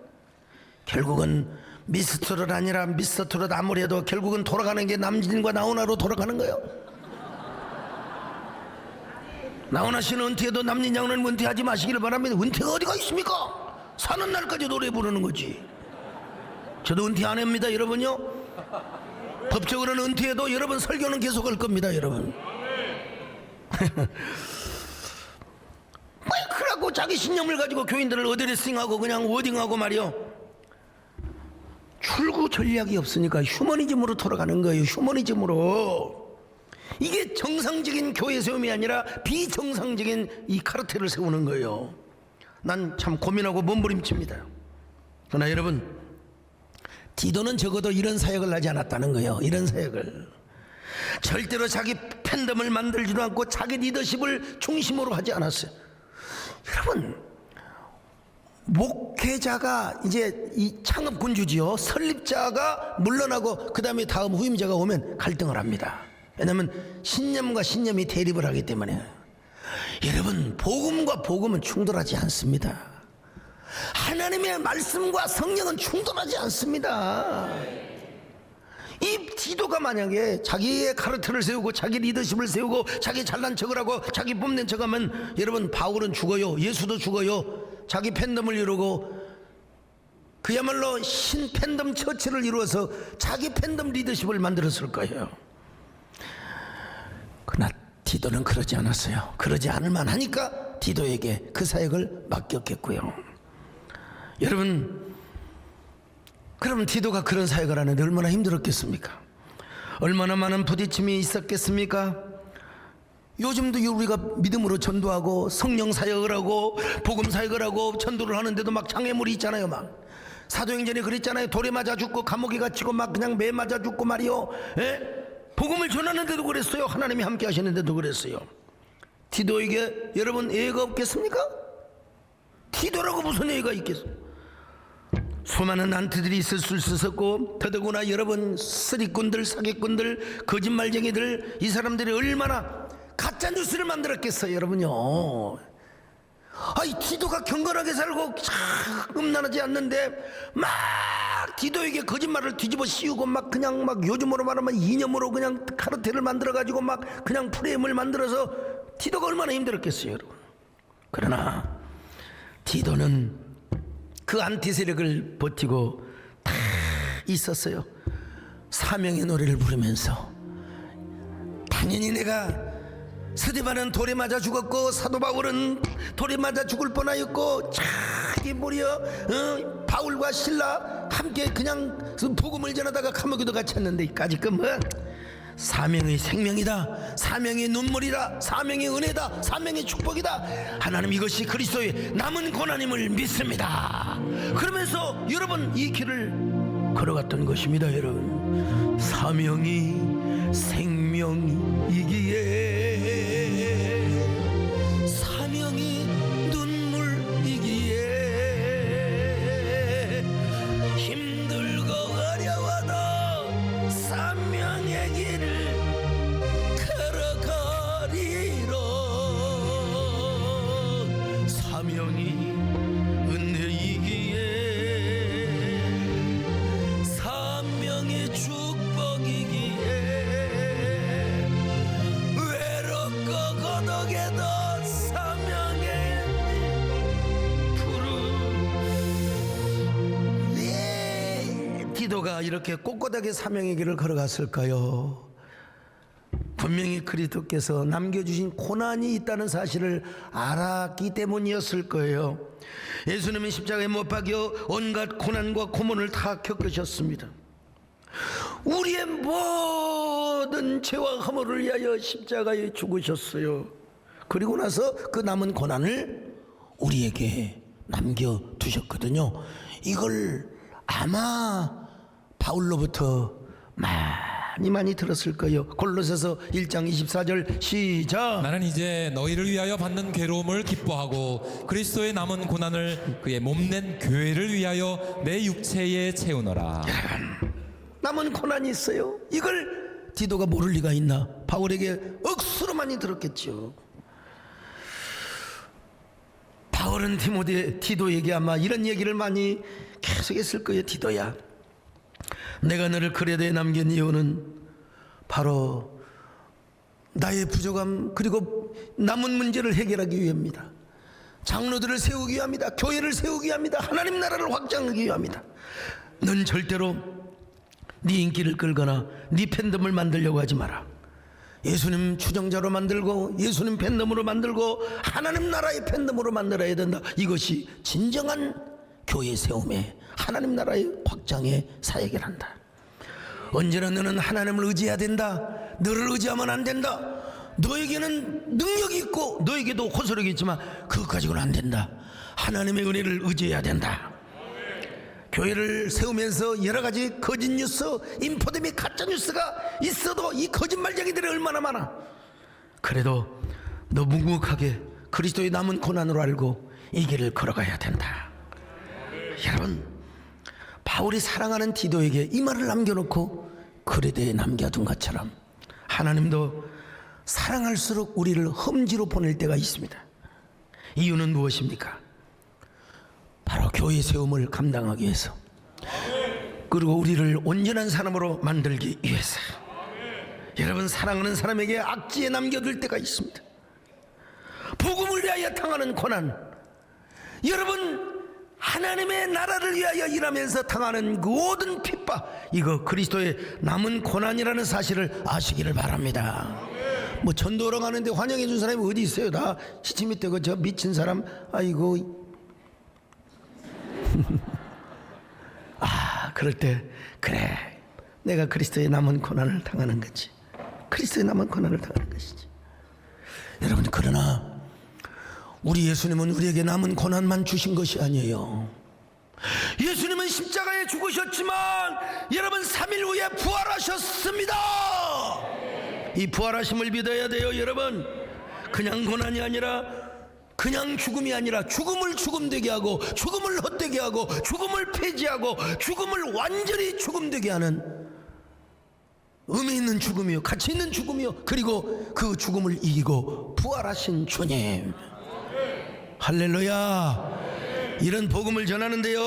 결국은 미스터롯 아니라 미스터롯 아무래도 결국은 돌아가는 게 남진과 나훈아로 돌아가는 거예요. 나훈아 씨는 은퇴해도 남진 양은 은퇴하지 마시기를 바랍니다. 은퇴가 어디가 있습니까? 사는 날까지 노래 부르는 거지. 저도 은퇴 안 합니다, 여러분요. 법적으로는 은퇴해도 여러분 설교는 계속 할 겁니다, 여러분. 그러고 자기 신념을 가지고 교인들을 어드레싱하고 그냥 워딩하고 말이요. 출구 전략이 없으니까 휴머니즘으로 돌아가는 거예요. 휴머니즘으로. 이게 정상적인 교회 세움이 아니라 비정상적인 이 카르텔을 세우는 거예요. 난 참 고민하고 몸부림칩니다. 그러나 여러분, 디도는 적어도 이런 사역을 하지 않았다는 거예요. 이런 사역을 절대로 자기 팬덤을 만들지도 않고 자기 리더십을 중심으로 하지 않았어요. 여러분, 목회자가 이제 이 창업군주지요. 설립자가 물러나고 그 다음에 다음 후임자가 오면 갈등을 합니다. 왜냐하면 신념과 신념이 대립을 하기 때문에. 여러분, 복음과 복음은 충돌하지 않습니다. 하나님의 말씀과 성령은 충돌하지 않습니다. 이 디도가 만약에 자기의 카르텔을 세우고 자기 리더십을 세우고 자기 잘난 척을 하고 자기 뽐낸 척하면 여러분, 바울은 죽어요. 예수도 죽어요. 자기 팬덤을 이루고 그야말로 신 팬덤 처치를 이루어서 자기 팬덤 리더십을 만들었을 거예요. 그러나 디도는 그러지 않았어요. 그러지 않을 만하니까 디도에게 그 사역을 맡겼겠고요. 여러분, 그럼 디도가 그런 사역을 하는데 얼마나 힘들었겠습니까? 얼마나 많은 부딪힘이 있었겠습니까? 요즘도 우리가 믿음으로 전도하고 성령 사역을 하고 복음 사역을 하고 전도를 하는데도 막 장애물이 있잖아요. 막 사도행전에 그랬잖아요. 돌에 맞아 죽고 감옥에 갇히고 막 그냥 매 맞아 죽고 말이요. 예? 복음을 전하는데도 그랬어요. 하나님이 함께 하시는데도 그랬어요. 디도에게 여러분 예가 없겠습니까? 디도라고 무슨 예가 있겠어요? 수많은 난트들이 있을 수 있었고, 더더구나 여러분 쓰리꾼들, 사기꾼들, 거짓말쟁이들, 이 사람들이 얼마나 가짜뉴스를 만들었겠어요, 여러분요. 아이, 디도가 경건하게 살고 음란하지 않는데 막 디도에게 거짓말을 뒤집어 씌우고 막 그냥 막 요즘으로 말하면 이념으로 그냥 카르텔을 만들어가지고 막 그냥 프레임을 만들어서 디도가 얼마나 힘들었겠어요, 여러분. 그러나 디도는 그 안티 세력을 버티고 다 있었어요. 사명의 노래를 부르면서 당연히 내가 스데반은 돌에 맞아 죽었고 사도 바울은 돌에 맞아 죽을 뻔하였고 자기 무려 바울과 실라 함께 그냥 복음을 전하다가 감옥에도 갇혔는데까지 뭐 사명의 생명이다, 사명의 눈물이다, 사명의 은혜다, 사명의 축복이다, 하나님 이것이 그리스도의 남은 고난임을 믿습니다. 그러면서 여러분 이 길을 걸어갔던 것입니다. 여러분, 사명이 생명이기에 사명이 눈물이기에 힘들고 어려워도 사명의 길을 걸어가리로 사명이 은혜이기에 사명의 축복이기에 외롭고 고독해도 사명의 푸른 왜 디도가 이렇게 꼿꼿하게 사명의 길을 걸어갔을까요? 분명히 그리스도께서 남겨주신 고난이 있다는 사실을 알았기 때문이었을 거예요. 예수님은 십자가에 못 박여 온갖 고난과 고문을 다 겪으셨습니다. 우리의 모든 죄와 허물을 위하여 십자가에 죽으셨어요. 그리고 나서 그 남은 고난을 우리에게 남겨두셨거든요. 이걸 아마 바울로부터 많이 들었을 거예요. 골로새서 1장 24절 시작. 나는 이제 너희를 위하여 받는 괴로움을 기뻐하고 그리스도의 남은 고난을 그의 몸낸 교회를 위하여 내 육체에 채우노라. 남은 고난이 있어요. 이걸 디도가 모를 리가 있나? 바울에게 억수로 많이 들었겠죠. 바울은 디도에게 아마 이런 얘기를 많이 계속했을 거예요. 디도야, 내가 너를 그레도에 남긴 이유는 바로 나의 부족함 그리고 남은 문제를 해결하기 위함이다. 장로들을 세우기 위함이다. 교회를 세우기 위함이다. 하나님 나라를 확장하기 위함이다. 넌 절대로 네 인기를 끌거나 네 팬덤을 만들려고 하지 마라. 예수님 추종자로 만들고 예수님 팬덤으로 만들고 하나님 나라의 팬덤으로 만들어야 된다. 이것이 진정한 교회 세움에 하나님 나라의 확장에 사역을 한다. 언제나 너는 하나님을 의지해야 된다. 너를 의지하면 안 된다. 너에게는 능력이 있고 너에게도 호소력이 있지만 그것 가지고는 안 된다. 하나님의 은혜를 의지해야 된다. 교회를 세우면서 여러 가지 거짓 뉴스, 인포대 및 가짜 뉴스가 있어도 이 거짓말쟁이들이 얼마나 많아. 그래도 너 묵묵하게 그리스도의 남은 고난으로 알고 이 길을 걸어가야 된다. 여러분, 바울이 사랑하는 디도에게 이 말을 남겨놓고 그레도에 남겨둔 것처럼 하나님도 사랑할수록 우리를 험지로 보낼 때가 있습니다. 이유는 무엇입니까? 바로 교회 세움을 감당하기 위해서, 그리고 우리를 온전한 사람으로 만들기 위해서. 여러분, 사랑하는 사람에게 악지에 남겨둘 때가 있습니다. 복음을 위하여 당하는 고난, 여러분 하나님의 나라를 위하여 일하면서 당하는 그 모든 핍박, 이거 그리스도의 남은 고난이라는 사실을 아시기를 바랍니다. 뭐 전도로 가는데 환영해 준 사람이 어디 있어요? 다 시치 밑에 저 미친 사람, 아이고. 아, 그럴 때 그래, 내가 그리스도의 남은 고난을 당하는 거지. 그리스도의 남은 고난을 당하는 것이지. 여러분, 그러나 우리 예수님은 우리에게 남은 고난만 주신 것이 아니에요. 예수님은 십자가에 죽으셨지만 여러분 3일 후에 부활하셨습니다. 이 부활하심을 믿어야 돼요. 여러분, 그냥 고난이 아니라, 그냥 죽음이 아니라 죽음을 죽음되게 하고 죽음을 헛되게 하고 죽음을 폐지하고 죽음을 완전히 죽음되게 하는 의미 있는 죽음이요, 가치 있는 죽음이요, 그리고 그 죽음을 이기고 부활하신 주님, 할렐루야. 이런 복음을 전하는데요,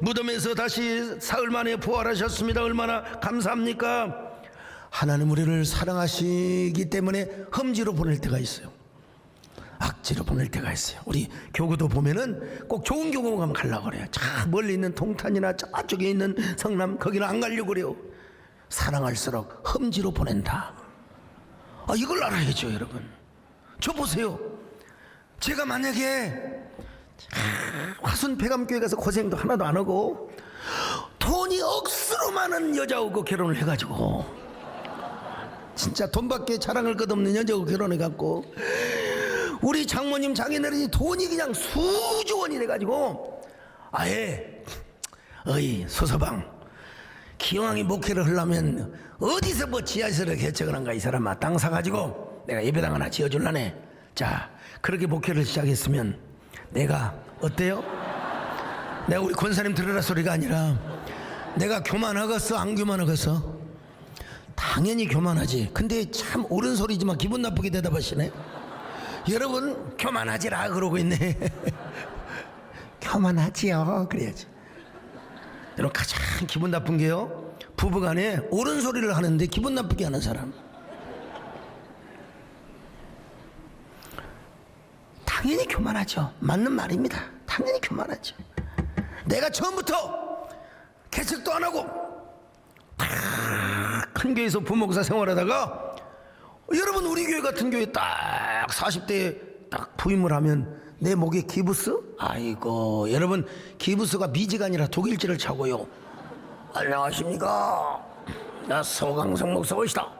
무덤에서 다시 사흘 만에 부활하셨습니다. 얼마나 감사합니까? 하나님 우리를 사랑하시기 때문에 험지로 보낼 때가 있어요. 악지로 보낼 때가 있어요. 우리 교구도 보면은 꼭 좋은 교구 가면 가려고 그래요. 저 멀리 있는 동탄이나 저쪽에 있는 성남, 거기는 안 가려고 그래요. 사랑할수록 험지로 보낸다. 아, 이걸 알아야죠. 여러분, 저 보세요. 제가 만약에 화순 폐감교회 가서 고생도 하나도 안 하고 돈이 억수로 많은 여자하고 결혼을 해가지고, 진짜 돈밖에 자랑할 것 없는 여자하고 결혼해갖고 우리 장모님 장인어른이 돈이 그냥 수조 원이 돼가지고 아예, 어이 소서방, 기왕이 목회를 하려면 어디서 뭐 지하실을 개척을 한가, 이 사람아. 땅 사가지고 내가 예배당 하나 지어줄라네. 자, 그렇게 목회를 시작했으면 내가 어때요? 내가 우리 권사님 들으라 소리가 아니라 내가 교만하겠어 안 교만하겠어? 당연히 교만하지. 근데 참 옳은 소리지만 기분 나쁘게 대답하시네. 여러분, 교만하지라 그러고 있네. 교만하지요, 그래야지. 여러분, 가장 기분 나쁜 게요, 부부간에 옳은 소리를 하는데 기분 나쁘게 하는 사람. 당연히 교만하죠. 맞는 말입니다. 당연히 교만하죠. 내가 처음부터 개척도 안 하고 큰 교회에서 부목사 생활하다가, 여러분 우리 교회 같은 교회 딱 40대에 딱 부임을 하면 내 목에 기부스? 아이고, 여러분, 기부스가 미지가 아니라 독일지를 차고요. 안녕하십니까, 나 서강성 목사이시다.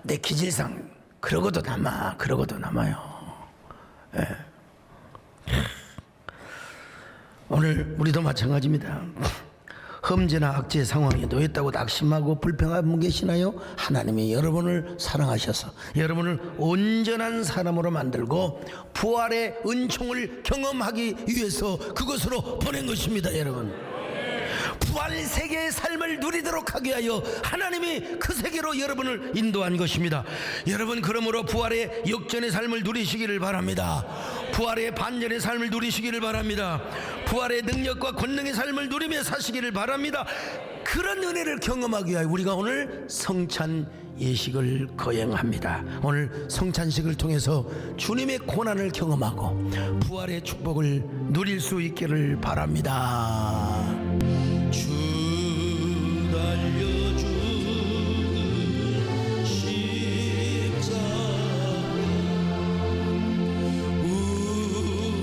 내 기질상 그러고도 남아요. 예. 오늘 우리도 마찬가지입니다. 험지나 악재의 상황에 놓였다고 낙심하고 불평하는 분 계시나요? 하나님이 여러분을 사랑하셔서 여러분을 온전한 사람으로 만들고 부활의 은총을 경험하기 위해서 그것으로 보낸 것입니다. 여러분, 부활 세계의 삶을 누리도록 하게 하여 하나님이 그 세계로 여러분을 인도한 것입니다. 여러분, 그러므로 부활의 역전의 삶을 누리시기를 바랍니다. 부활의 반전의 삶을 누리시기를 바랍니다. 부활의 능력과 권능의 삶을 누리며 사시기를 바랍니다. 그런 은혜를 경험하기 위하여 우리가 오늘 성찬 예식을 거행합니다. 오늘 성찬식을 통해서 주님의 고난을 경험하고 부활의 축복을 누릴 수 있기를 바랍니다. 주 달려준 십자가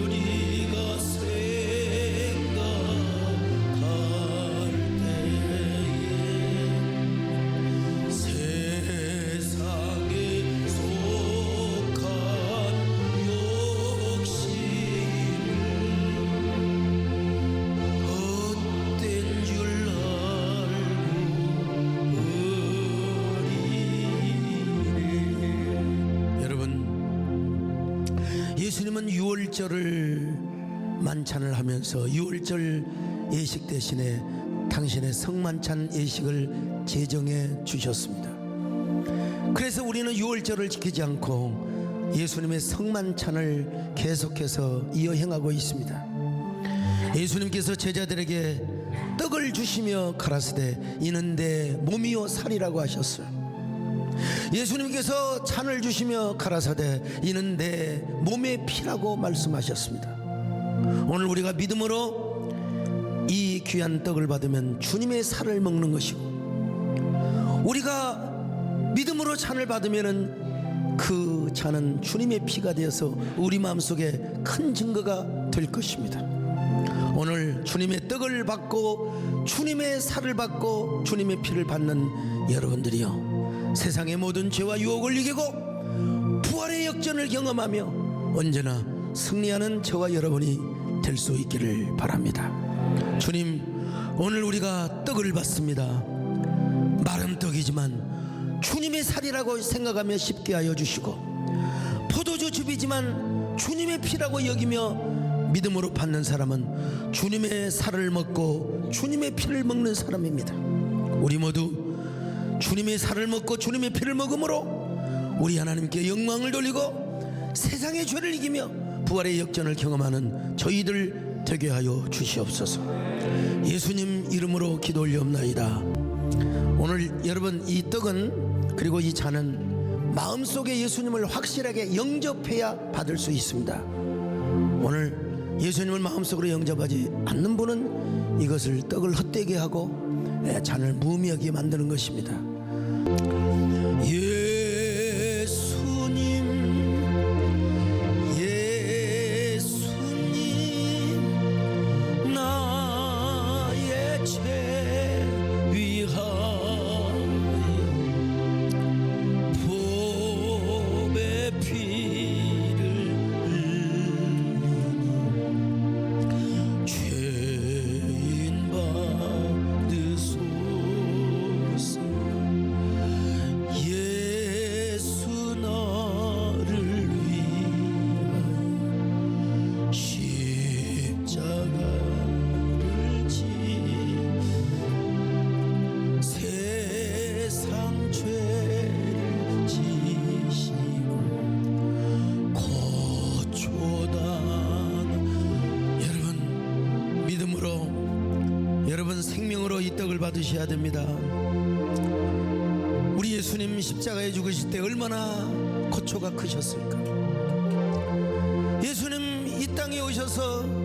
우리가 생각할 때에 세상에 속한 욕심을 헛된 줄 알고 여러분, 예수님은 유월절을 만찬을 하면서 유월절 예식 대신에 당신의 성만찬 예식을 제정해 주셨습니다. 그래서 우리는 유월절을 지키지 않고 예수님의 성만찬을 계속해서 이어 행하고 있습니다. 예수님께서 제자들에게 떡을 주시며 가라사대 이는 내 몸이요 살이라고 하셨어요. 예수님께서 잔을 주시며 가라사대 이는 내 몸의 피라고 말씀하셨습니다. 오늘 우리가 믿음으로 이 귀한 떡을 받으면 주님의 살을 먹는 것이고, 우리가 믿음으로 잔을 받으면 그 잔은 주님의 피가 되어서 우리 마음속에 큰 증거가 될 것입니다. 오늘 주님의 떡을 받고 주님의 살을 받고 주님의 피를 받는 여러분들이요, 세상의 모든 죄와 유혹을 이기고 부활의 역전을 경험하며 언제나 승리하는 저와 여러분이 될 수 있기를 바랍니다. 주님, 오늘 우리가 떡을 받습니다. 마른 떡이지만 주님의 살이라고 생각하며 쉽게 하여 주시고, 포도주즙이지만 주님의 피라고 여기며 믿음으로 받는 사람은 주님의 살을 먹고 주님의 피를 먹는 사람입니다. 우리 모두 주님의 살을 먹고 주님의 피를 먹음으로 우리 하나님께 영광을 돌리고 세상의 죄를 이기며 부활의 역전을 경험하는 저희들 되게 하여 주시옵소서. 예수님 이름으로 기도 올리옵나이다. 오늘 여러분, 이 떡은 그리고 이 잔은 마음속에 예수님을 확실하게 영접해야 받을 수 있습니다. 오늘 예수님을 마음속으로 영접하지 않는 분은 이것을 떡을 헛되게 하고 잔을 무의미하게 만드는 것입니다. 예수님 나의 죄 위하여 보배 피를 흘리니 죄인 받으소서. 예수 나를 위하여 십자가를 지 세상 죄를 지시고 고초당 여러분, 믿음으로 여러분 생명으로 이 떡을 받으셔야 됩니다. 우리 예수님 십자가에 죽으실 때 얼마나 고초가 크셨을까. 예수님 이 땅에 오셔서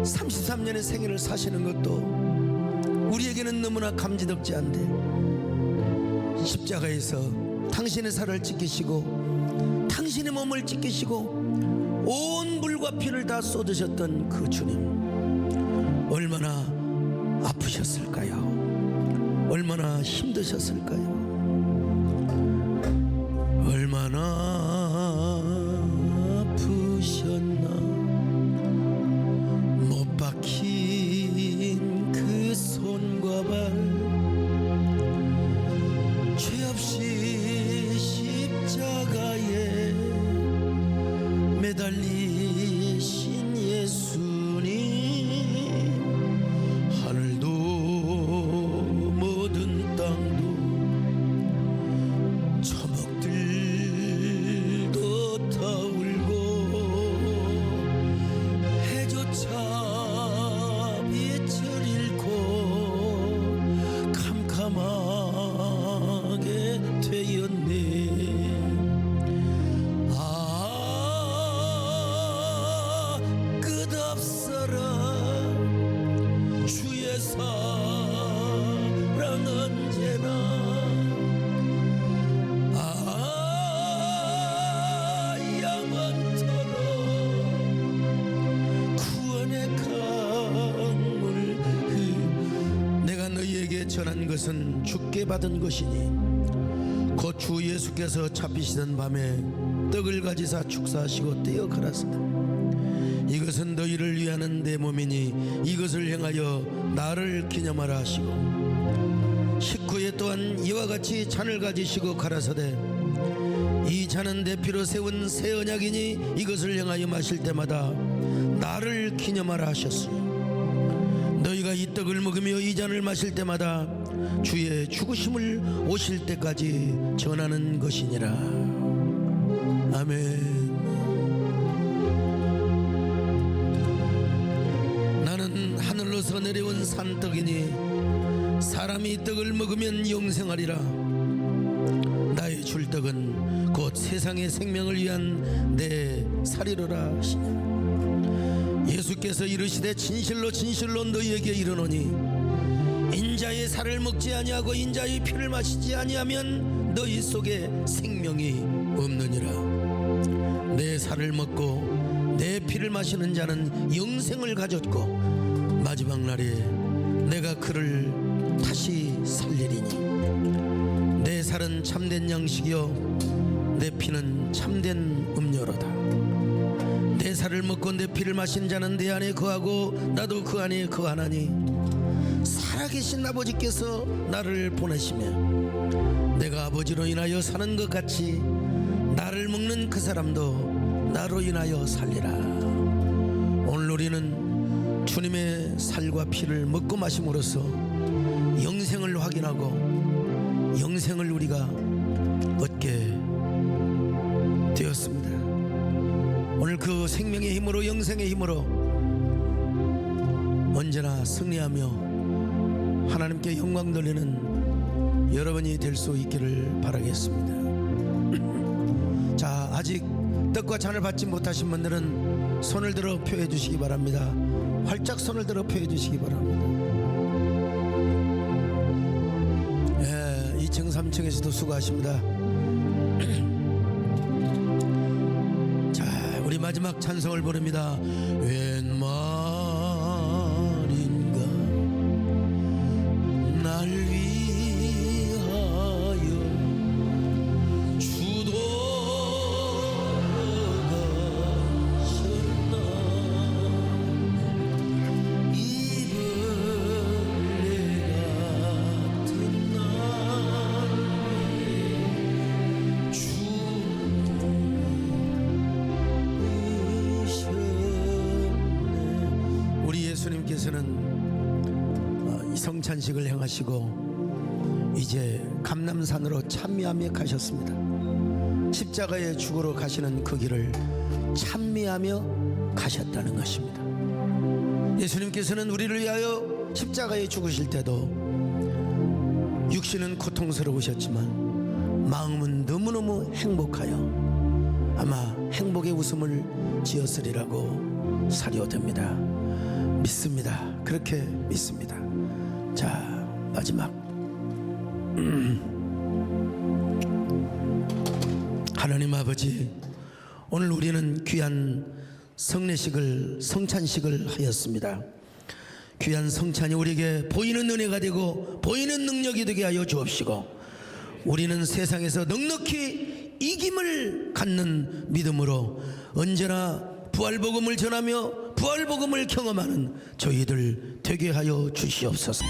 33년의 생애를 사시는 것도 우리에게는 너무나 감지덕지 않은데, 십자가에서 당신의 살을 찢기시고 당신의 몸을 찢기시고 온 물과 피를 다 쏟으셨던 그 주님, 얼마나 아프셨을까요? 얼마나 힘드셨을까요? 얼마나 아프셨나. 못 박힌 그 손과 발, 죄 없이 십자가에 매달리신 예수님, 하늘도 전한 것은 주께 받은 것이니 곧 주 예수께서 잡히시던 밤에 떡을 가지사 축사하시고 떼어 가라사대 이것은 너희를 위하는 내 몸이니 이것을 행하여 나를 기념하라 하시고 식후에 또한 이와 같이 잔을 가지시고 가라사대 이 잔은 내 피로 세운 새 언약이니 이것을 행하여 마실 때마다 나를 기념하라 하셨으니 너희가 이 떡을 먹으며 이 잔을 마실 때마다 주의 죽으심을 오실 때까지 전하는 것이니라. 아멘. 나는 하늘로서 내려온 산떡이니 사람이 떡을 먹으면 영생하리라. 나의 줄 떡은 곧 세상의 생명을 위한 내 살이로라 하시니 예수께서 이르시되 진실로 진실로 너희에게 이르노니 인자의 살을 먹지 아니하고 인자의 피를 마시지 아니하면 너희 속에 생명이 없느니라. 내 살을 먹고 내 피를 마시는 자는 영생을 가졌고 마지막 날에 내가 그를 다시 살리리니 내 살은 참된 양식이요 내 피는 참된 음료로다. 내 살을 먹고 내 피를 마신 자는 내 안에 거하고 나도 그 안에 거하나니 살아계신 아버지께서 나를 보내시며 내가 아버지로 인하여 사는 것 같이 나를 먹는 그 사람도 나로 인하여 살리라. 오늘 우리는 주님의 살과 피를 먹고 마심으로써 영생을 확인하고 영생을 우리가 얻게 되었습니다. 오늘 그 생명의 힘으로 영생의 힘으로 언제나 승리하며 하나님께 영광 돌리는 여러분이 될 수 있기를 바라겠습니다. 자, 아직 떡과 잔을 받지 못하신 분들은 손을 들어 표해 주시기 바랍니다. 활짝 손을 들어 표해 주시기 바랍니다. 2층 3층에서도 수고하십니다. 우리 마지막 찬송을 부릅니다. 웬 말인가 날 위하여 주도 가셨나 이벌레 같은 나의 주 예수님께서는 성찬식을 행하시고 이제 감람산으로 찬미하며 가셨습니다. 십자가의 죽으러 가시는 그 길을 찬미하며 가셨다는 것입니다. 예수님께서는 우리를 위하여 십자가에 죽으실 때도 육신은 고통스러우셨지만 마음은 너무너무 행복하여 아마 행복의 웃음을 지었으리라고 사료됩니다. 믿습니다. 그렇게 믿습니다. 자, 마지막 하나님 아버지, 오늘 우리는 귀한 성례식을 성찬식을 하였습니다. 귀한 성찬이 우리에게 보이는 은혜가 되고 보이는 능력이 되게 하여 주옵시고 우리는 세상에서 넉넉히 이김을 갖는 믿음으로 언제나 부활복음을 전하며 부활복음을 경험하는 저희들 되게 하여 주시옵소서.